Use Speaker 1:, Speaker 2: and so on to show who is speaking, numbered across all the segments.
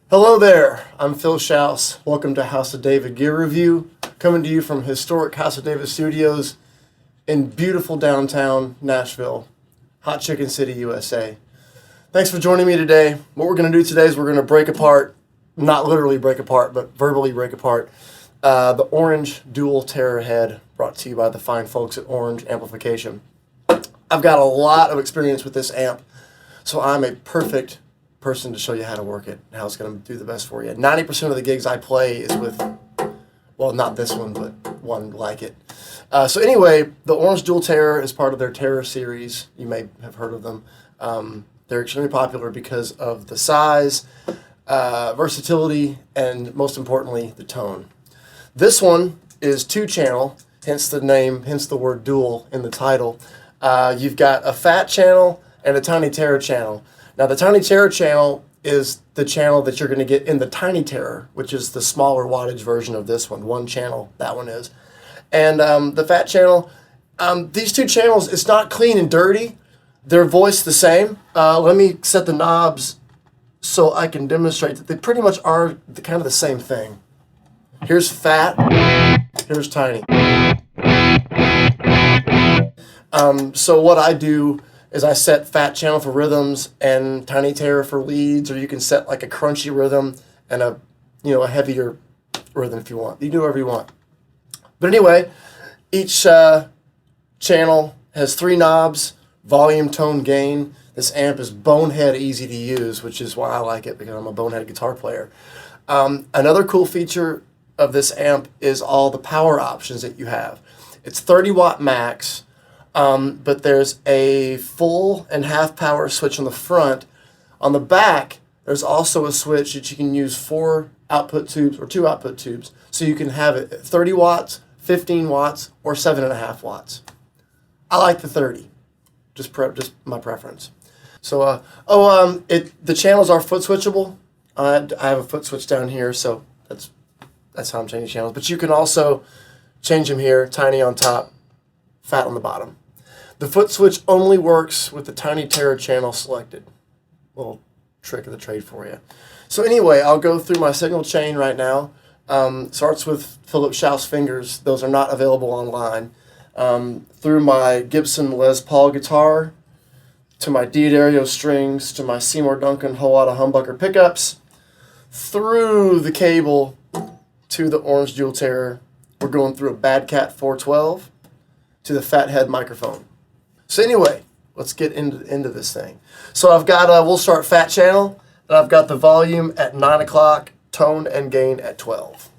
Speaker 1: Hello there, I'm Phil Shouse. Welcome to House of David Gear Review, coming to you from historic House of David Studios in beautiful downtown Nashville, Hot Chicken City, USA. Thanks for joining me today. What we're going to do today is we're going to break apart, not literally break apart, but verbally break apart, the Orange Dual Terror Head brought to you by the fine folks at Orange Amplification. I've got a lot of experience with this amp, so I'm a perfect person to show you how to work it and how it's going to do the best for you. 90% of the gigs I play is with, well, not this one, but one like it. So anyway, the Orange Dual Terror is part of their Terror series. You may have heard of them. They're extremely popular because of the size, versatility, and most importantly, the tone. This one is 2-channel, hence the name, hence the word dual in the title. You've got a fat channel and a tiny terror channel. Now, the Tiny Terror channel is the channel that you're going to get in the Tiny Terror, which is the smaller wattage version of this one. One channel, that one is. And the Fat channel, these two channels, it's not clean and dirty. They're voiced the same. Let me set the knobs so I can demonstrate that they pretty much are kind of the same thing. Here's Fat, here's Tiny. So what I do is I set Fat channel for rhythms and Tiny Terror for leads, or you can set like a crunchy rhythm and a heavier rhythm if you want. You can do whatever you want. But anyway, each channel has 3 knobs, volume, tone, gain. This amp is bonehead easy to use, which is why I like it, because I'm a bonehead guitar player. Another cool feature of this amp is all the power options that you have. It's 30 watt max. But there's a full and half power switch on the front. On the back, there's also a switch that you can use 4 output tubes or 2 output tubes. So you can have it at 30 watts, 15 watts, or 7.5 watts. I like the 30, just my preference. So, the channels are foot switchable. I have a foot switch down here, so that's how I'm changing channels. But you can also change them here, tiny on top, fat on the bottom. The foot switch only works with the Tiny Terror channel selected. Little trick of the trade for you. So anyway, I'll go through my signal chain right now. Starts with Philip Shouse fingers. Those are not available online. Through my Gibson Les Paul guitar, to my D'Addario strings, to my Seymour Duncan whole lot of humbucker pickups, through the cable to the Orange Dual Terror. We're going through a Bad Cat 412 to the Fathead microphone. So anyway, let's get into this thing. So I've got, we'll start Fat channel, and I've got the volume at 9 o'clock, tone and gain at 12.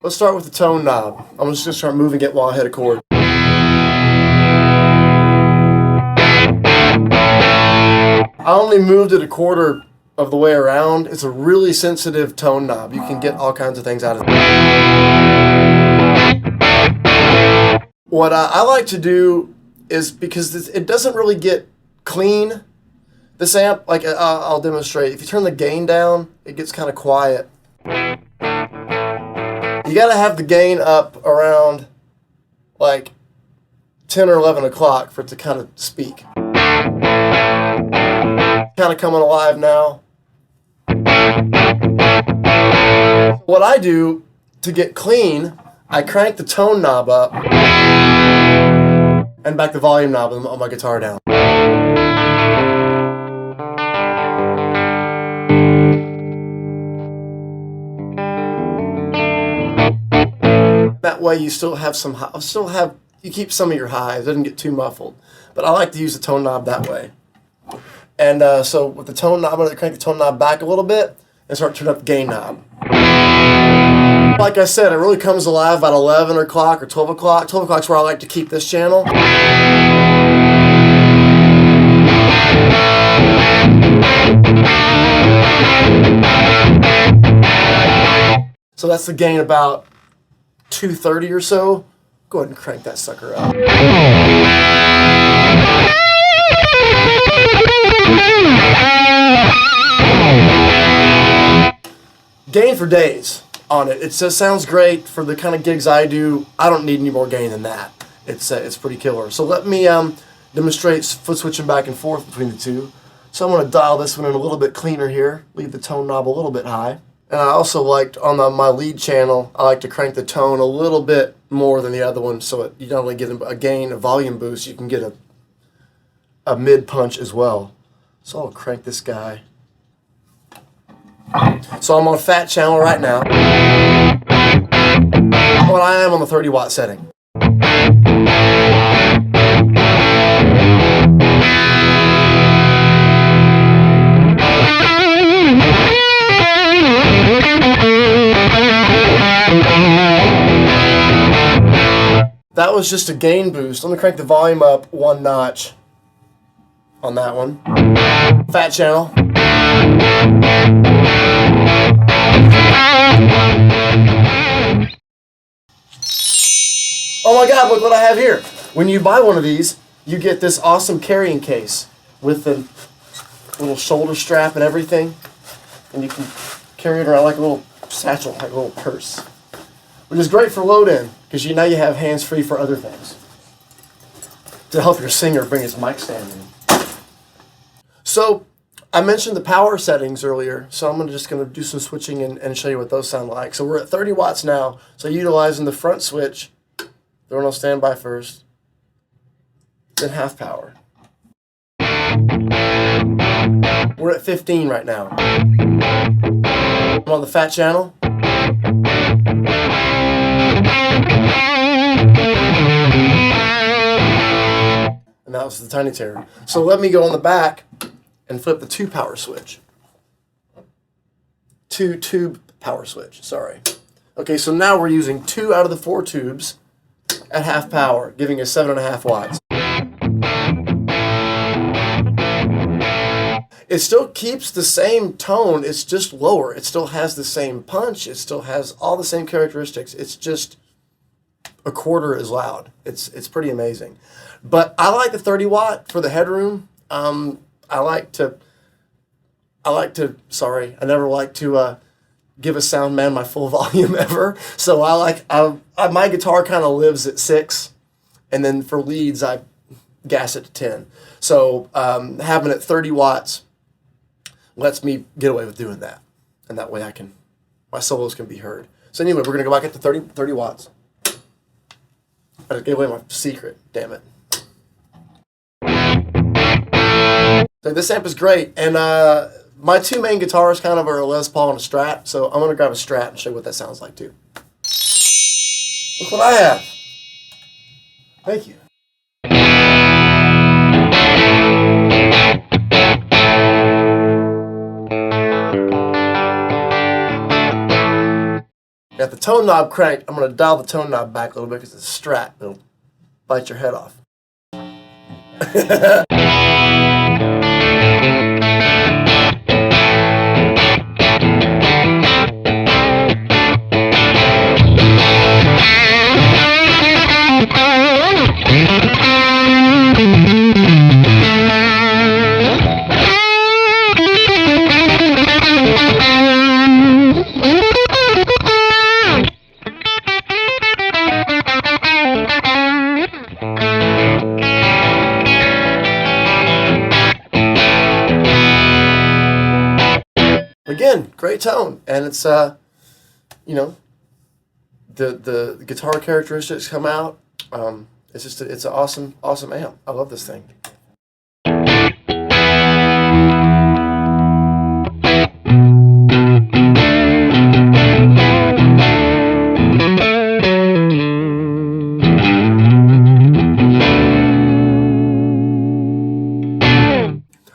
Speaker 1: Let's start with the tone knob. I'm just going to start moving it while I hit a chord. I only moved it a quarter of the way around. It's a really sensitive tone knob. You can get all kinds of things out of it. What I like to do is, because it doesn't really get clean, this amp, like I'll demonstrate. If you turn the gain down, it gets kind of quiet. You gotta have the gain up around like 10 or 11 o'clock for it to kind of speak. Kind of coming alive now. What I do to get clean, I crank the tone knob up and back the volume knob on my guitar down. That way you still have you keep some of your highs. It doesn't get too muffled. But I like to use the tone knob that way. And so with the tone knob, I'm going to crank the tone knob back a little bit and start turning up the gain knob. Like I said, it really comes alive about 11 o'clock or 12 o'clock. 12 o'clock is where I like to keep this channel. So that's the gain about 230 or so. Go ahead and crank that sucker up. Gain for days on it. It just sounds great for the kind of gigs I do. I don't need any more gain than that. it's pretty killer. So let me demonstrate foot switching back and forth between the two. So I'm going to dial this one in a little bit cleaner here, leave the tone knob a little bit high. And I also liked on my lead channel, I like to crank the tone a little bit more than the other one, so you not only get a gain, a volume boost, you can get a mid punch as well. So I'll crank this guy. So I'm on fat channel right now. Well, I am on the 30 watt setting. That was just a gain boost. Let me crank the volume up one notch on that one. Fat channel. Oh my God, look what I have here. When you buy one of these, you get this awesome carrying case with the little shoulder strap and everything. And you can carry it around like a little satchel, like a little purse. Which is great for load-in, because now you have hands-free for other things. To help your singer bring his mic stand in. So, I mentioned the power settings earlier, so I'm just going to do some switching and show you what those sound like. So we're at 30 watts now, so utilizing the front switch, throwing on standby first, then half power. We're at 15 right now. I'm on the fat channel. And that was the tiny terror. So let me go on the back and flip the 2 power switch. 2 tube power switch, sorry. Okay, so now we're using 2 out of the 4 tubes at half power, giving us 7.5 watts. It still keeps the same tone, it's just lower. It still has the same punch, it still has all the same characteristics. It's just a quarter as loud. It's pretty amazing. But I like the 30 watt for the headroom. I never like to give a sound man my full volume ever. So my guitar kind of lives at 6, and then for leads I gas it to 10. So having it 30 watts lets me get away with doing that, and that way my solos can be heard. So anyway, we're gonna go back up to 30 watts. I just gave away my secret, damn it. So this amp is great, and my 2 main guitars kind of are a Les Paul and a Strat, so I'm gonna grab a Strat and show you what that sounds like too. Look what I have. Thank you. Got the tone knob cranked. I'm going to dial the tone knob back a little bit because it's a Strat. It'll bite your head off. Again, great tone, and it's the guitar characteristics come out. It's an awesome amp. I love this thing.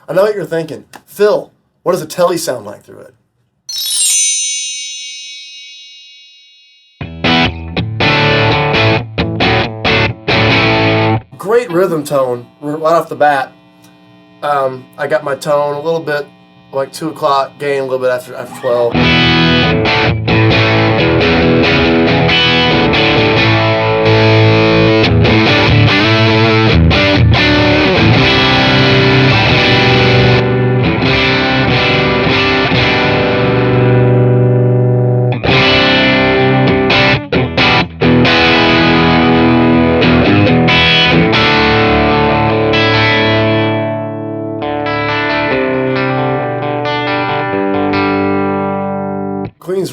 Speaker 1: I know what you're thinking, Phil. What does a Tele sound like through it? Great rhythm tone right off the bat. I got my tone a little bit like 2 o'clock, gain a little bit after 12.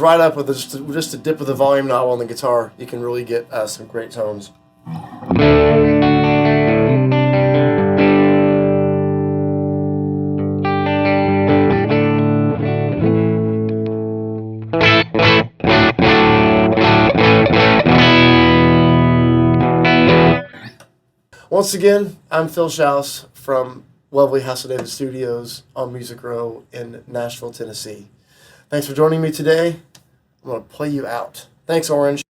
Speaker 1: right up with just a dip of the volume knob on the guitar. You can really get some great tones. Once again, I'm Phil Shouse from lovely House of David Studios on Music Row in Nashville, Tennessee. Thanks for joining me today. I'm going to play you out. Thanks, Orange.